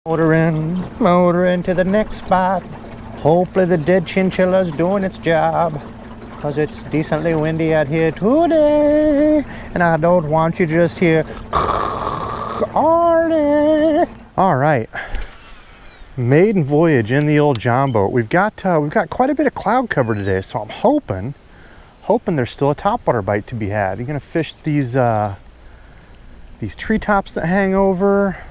Motoring to the next spot. Hopefully the dead chinchilla's doing its job, cause it's decently windy out here today, and I don't want you to just hear all right, maiden voyage in the old John boat. We've got quite a bit of cloud cover today, so I'm hoping there's still a topwater bite to be had. You're gonna fish these treetops that hang over.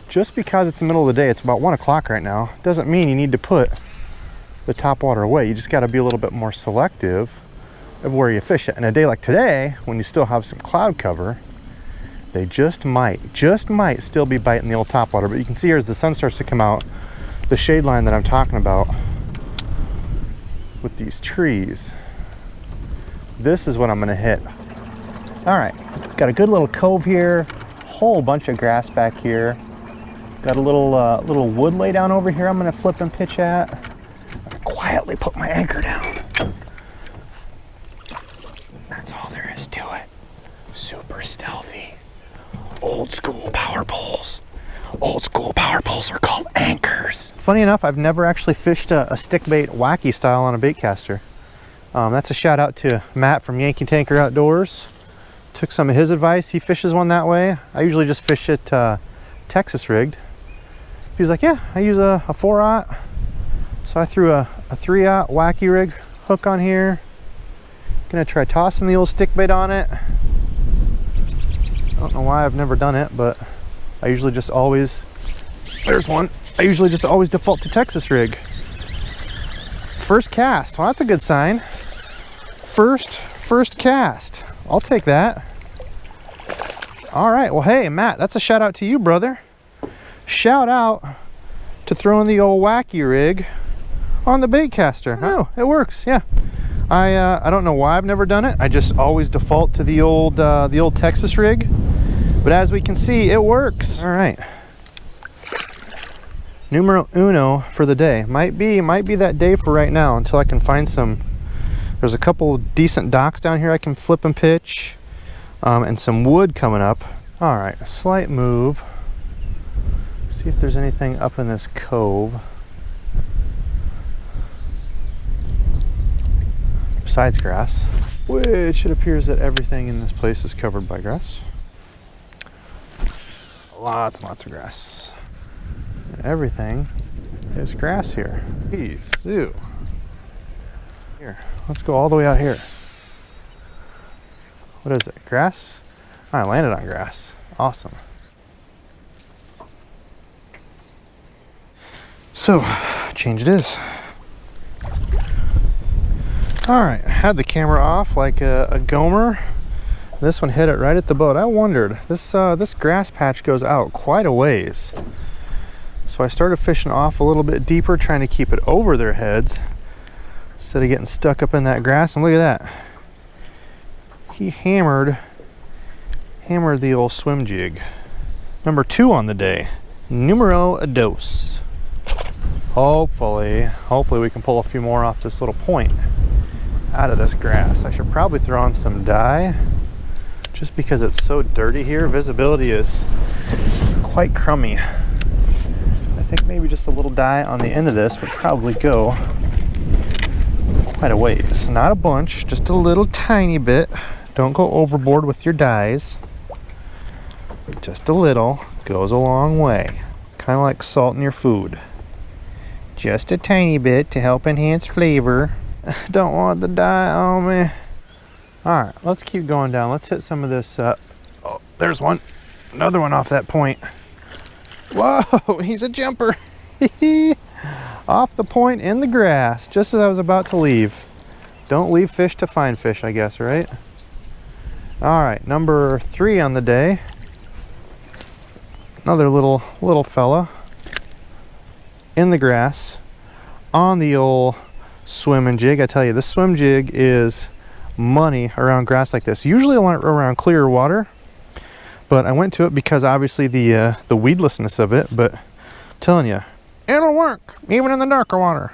Just because it's the middle of the day, it's about 1 o'clock right now, doesn't mean you need to put the topwater away. You just got to be a little bit more selective of where you fish it. And a day like today, when you still have some cloud cover, they just might still be biting the old topwater. But you can see here as the sun starts to come out, the shade line that I'm talking about with these trees, this is what I'm going to hit. All right, got a good little cove here, whole bunch of grass back here. Got a little wood lay down over here I'm gonna flip and pitch at. Quietly put my anchor down. That's all there is to it. Super stealthy. Old school power poles. Old school power poles are called anchors. Funny enough, I've never actually fished a stick bait wacky style on a baitcaster. That's a shout out to Matt from Yankee Tanker Outdoors. Took some of his advice. He fishes one that way. I usually just fish it Texas rigged. He's like, yeah, I use a 4-aught. So I threw a 3-aught wacky rig hook on here. Gonna try tossing the old stick bait on it. I don't know why I've never done it, but I usually just always, there's one. I usually just always default to Texas rig. First cast, well, that's a good sign. First cast, I'll take that. All right, well, hey, Matt, that's a shout out to you, brother. Shout out to throwing the old wacky rig on the baitcaster. Oh, it works, yeah. I don't know why I've never done it. I just always default to the old Texas rig. But as we can see, it works. All right. Numero uno for the day. Might be that day for right now until I can find some. There's a couple decent docks down here I can flip and pitch, and some wood coming up. All right, a slight move. See if there's anything up in this cove besides grass, which it appears that everything in this place is covered by grass. Lots and lots of grass. And everything is grass here. Jeez, here, let's go all the way out here. What is it, grass? I landed on grass. Awesome. So, change it is. All right, had the camera off like a gomer. This one hit it right at the boat. I wondered, this grass patch goes out quite a ways. So I started fishing off a little bit deeper, trying to keep it over their heads instead of getting stuck up in that grass. And look at that. He hammered the old swim jig. Number 2 on the day. Numero dos. Hopefully we can pull a few more off this little point out of this grass. I should probably throw on some dye just because it's so dirty here. Visibility is quite crummy. I think maybe just a little dye on the end of this would probably go quite a ways. Not a bunch, just a little tiny bit. Don't go overboard with your dyes. Just a little goes a long way. Kind of like salt in your food. Just a tiny bit to help enhance flavor. Don't want the dye on me. All right, let's keep going down. Let's hit some of this. Oh, there's one. Another one off that point. Whoa, he's a jumper. Off the point in the grass, just as I was about to leave. Don't leave fish to find fish, I guess, right? All right, number 3 on the day. Another little fella in the grass on the old swimming jig. I tell you, this swim jig is money around grass like this. Usually around clear water, but I went to it because obviously the weedlessness of it. But I'm telling you, it'll work even in the darker water.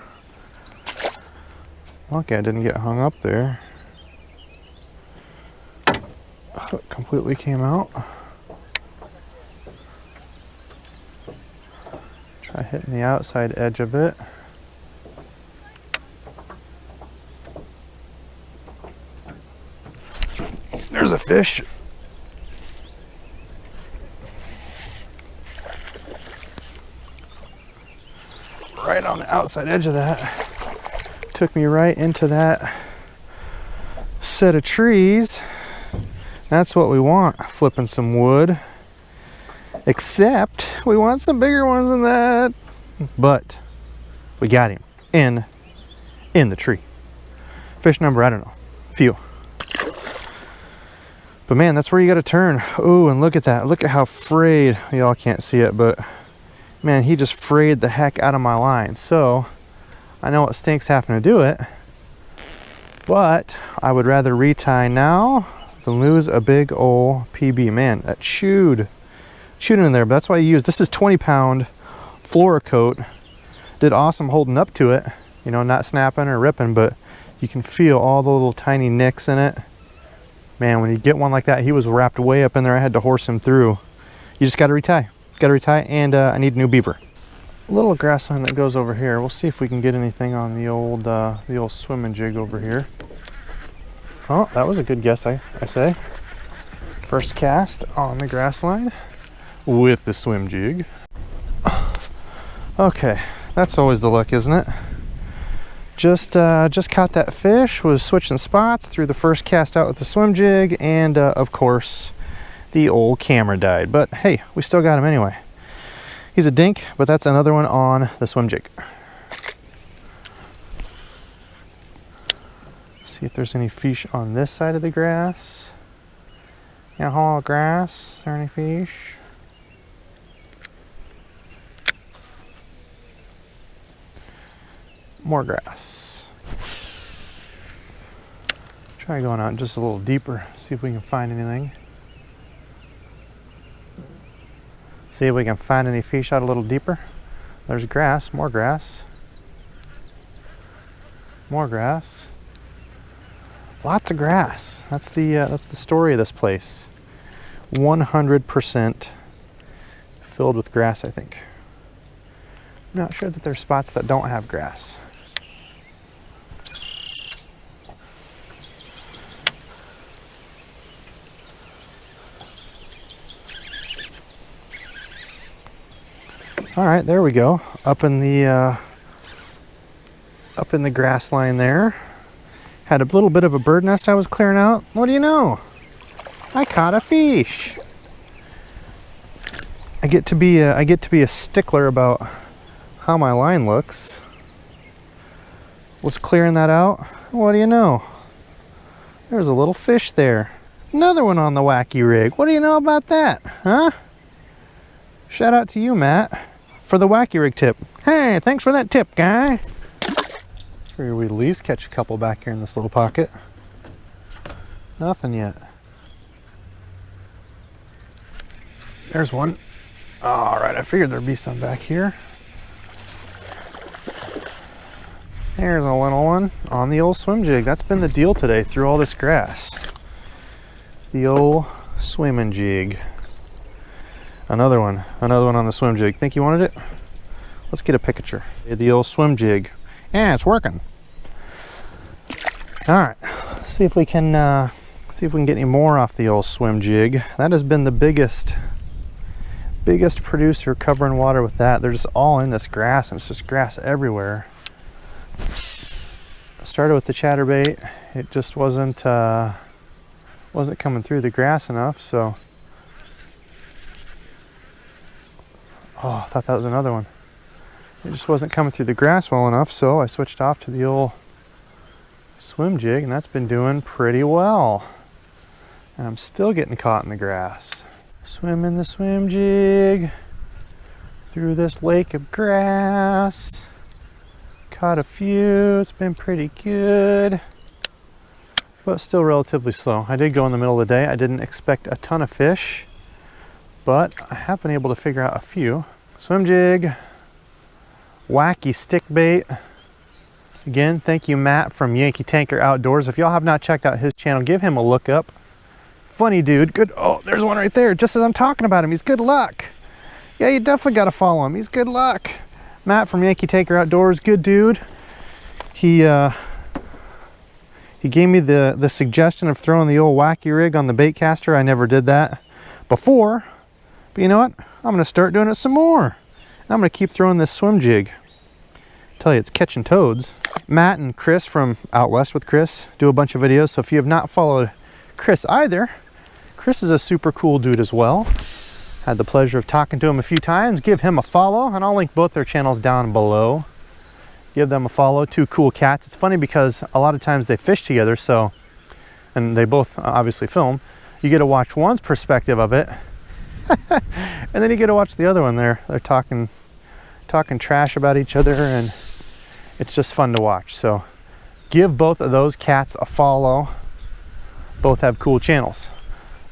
Lucky I didn't get hung up there. Hook completely came out. Try hitting the outside edge of it. There's a fish. Right on the outside edge of that. Took me right into that set of trees. That's what we want, flipping some wood. Except we want some bigger ones than that. But we got him in the tree. Fish number, I don't know, few. But man, that's where you gotta turn. Oh, and look at that. Look at how frayed, y'all can't see it, but man, he just frayed the heck out of my line. So I know it stinks having to do it, but I would rather retie now than lose a big old PB. Man, that chewed in there, but that's why I use, this is 20-pound FluoroKote. Did awesome holding up to it, you know, not snapping or ripping, but you can feel all the little tiny nicks in it. Man, when you get one like that, he was wrapped way up in there. I had to horse him through. You just got to retie. And I need a new beaver. A little grass line that goes over here. We'll see if we can get anything on the old swimming jig over here. Oh, that was a good guess, I say. First cast on the grass line with the swim jig. Okay, that's always the luck, isn't it? Just caught that fish, was switching spots, threw the first cast out with the swim jig, and of course the old camera died. But hey, we still got him anyway. He's a dink, but that's another one on the swim jig. See if there's any fish on this side of the grass. Yeah, grass. Is there any fish? More grass. Try going out just a little deeper, see if we can find anything. See if we can find any fish out a little deeper. There's grass, more grass. More grass. Lots of grass. That's the story of this place. 100% filled with grass, I think. I'm not sure that there's spots that don't have grass. All right, there we go. Up in the grass line there. Had a little bit of a bird nest I was clearing out. What do you know? I caught a fish. I get to be a stickler about how my line looks. Was clearing that out. What do you know? There's a little fish there. Another one on the wacky rig. What do you know about that? Huh? Shout out to you, Matt, for the wacky rig tip. Hey, thanks for that tip, guy. Figure we at least catch a couple back here in this little pocket. Nothing yet. There's one. All right, I figured there'd be some back here. There's a little one on the old swim jig. That's been the deal today through all this grass. The old swimming jig. Another one on the swim jig. Think you wanted it? Let's get a picture. The old swim jig. Yeah, it's working. All right, see if we can get any more off the old swim jig. That has been the biggest producer covering water with that. They're just all in this grass, and it's just grass everywhere. Started with the chatterbait. It just wasn't coming through the grass enough, so. Oh, I thought that was another one. It just wasn't coming through the grass well enough, so I switched off to the old swim jig, and that's been doing pretty well. And I'm still getting caught in the grass. Swimming the swim jig through this lake of grass. Caught a few. It's been pretty good, but still relatively slow. I did go in the middle of the day. I didn't expect a ton of fish, but I have been able to figure out a few. Swim jig, wacky stick bait. Again, thank you, Matt from Yankee Tanker Outdoors. If y'all have not checked out his channel, give him a look up. Funny dude. Good. Oh, there's one right there. Just as I'm talking about him, he's good luck. Yeah, you definitely got to follow him. He's good luck. Matt from Yankee Taker Outdoors, good dude. He gave me the suggestion of throwing the old wacky rig on the Baitcaster. I never did that before, but you know what? I'm gonna start doing it some more. I'm gonna keep throwing this swim jig. Tell you, it's catching toads. Matt and Chris from Out West with Chris do a bunch of videos, so if you have not followed Chris either, Chris is a super cool dude as well. Had the pleasure of talking to him a few times. Give him a follow, and I'll link both their channels down below. Give them a follow. Two cool cats. It's funny because a lot of times they fish together, so, and they both obviously film. You get to watch one's perspective of it, and then you get to watch the other one. They're talking trash about each other, and it's just fun to watch. So give both of those cats a follow. Both have cool channels.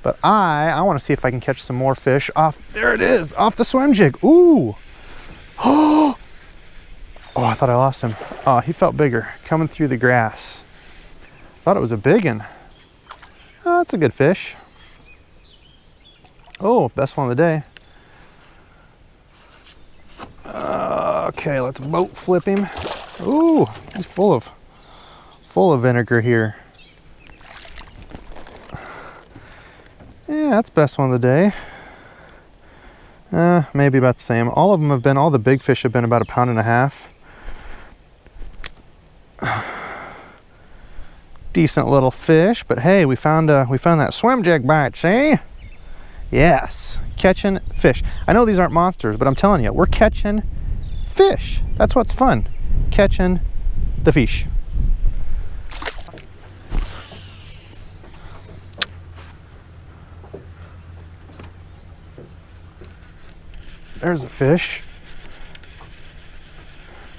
But I want to see if I can catch some more fish off. There it is, off the swim jig. Ooh. Oh, I thought I lost him. Oh, he felt bigger, coming through the grass. Thought it was a big one. Oh, that's a good fish. Oh, best one of the day. Okay, let's boat flip him. Ooh, he's full of vinegar here. Yeah, that's best one of the day. Maybe about the same. All of them have been, all the big fish have been about 1.5 pounds. Decent little fish, but hey, we found that swim jig bite, see? Yes, catching fish. I know these aren't monsters, but I'm telling you, we're catching fish. That's what's fun, catching the fish. There's a fish.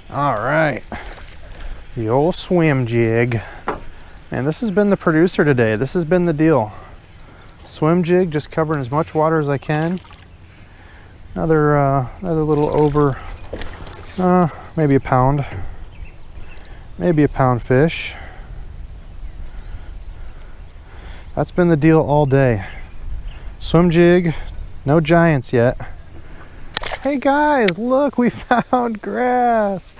All right, the old swim jig. And this has been the producer today. This has been the deal. Swim jig, just covering as much water as I can. Another little over, maybe a pound. Maybe a pound fish. That's been the deal all day. Swim jig, no giants yet. Hey guys, look, we found grass.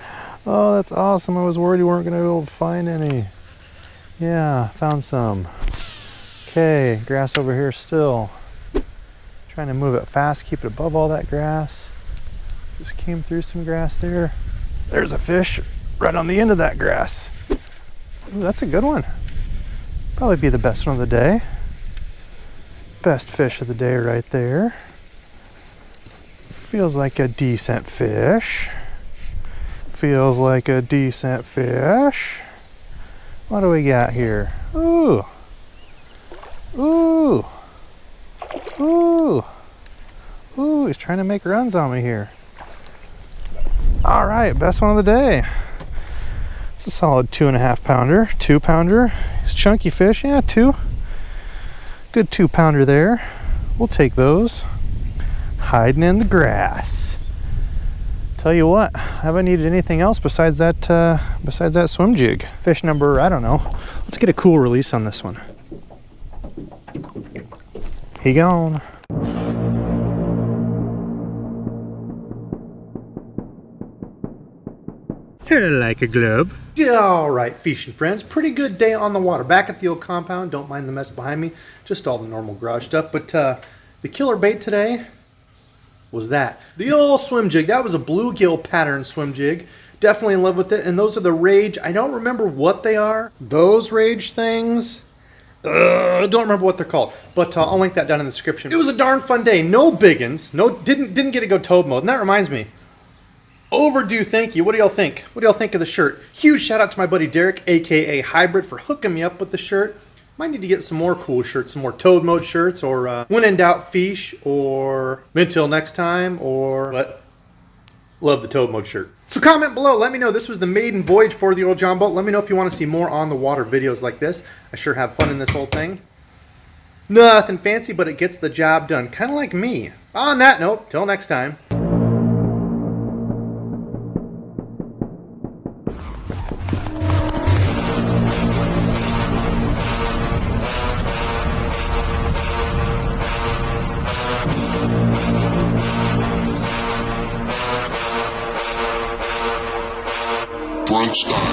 Oh, that's awesome. I was worried you weren't gonna be able to find any. Yeah, found some. Okay, grass over here still. Trying to move it fast, keep it above all that grass. Just came through some grass there. There's a fish right on the end of that grass. Ooh, that's a good one. Probably be the best one of the day. Best fish of the day right there. Feels like a decent fish. Feels like a decent fish. What do we got here? Ooh. Ooh. Ooh. Ooh, he's trying to make runs on me here. All right, best one of the day. It's a solid 2.5 pounder, 2 pounder. It's chunky fish, yeah, 2. Good 2 pounder there. We'll take those. Hiding in the grass. Tell you what, I haven't needed anything else besides that swim jig. Fish number, I don't know. Let's get a cool release on this one. He gone. Like a glove. All right, fishing friends, pretty good day on the water. Back at the old compound, don't mind the mess behind me. Just all the normal garage stuff, but the killer bait today was that. The old swim jig. That was a bluegill pattern swim jig. Definitely in love with it. And those are the Rage. I don't remember what they are. Those Rage things. I don't remember what they're called. But I'll link that down in the description. It was a darn fun day. No biggins. No, didn't get to go toad mode. And that reminds me. Overdue thank you. What do y'all think? What do y'all think of the shirt? Huge shout out to my buddy Derek, aka Hybrid, for hooking me up with the shirt. Might need to get some more cool shirts, some more toad mode shirts, or when in doubt fish, or until next time, or what? Love the toad mode shirt. So comment below, let me know. This was the maiden voyage for the old John boat. Let me know if you want to see more on the water videos like this. I sure have fun in this whole thing. Nothing fancy, but it gets the job done. Kind of like me. On that note, till next time. Brunch time.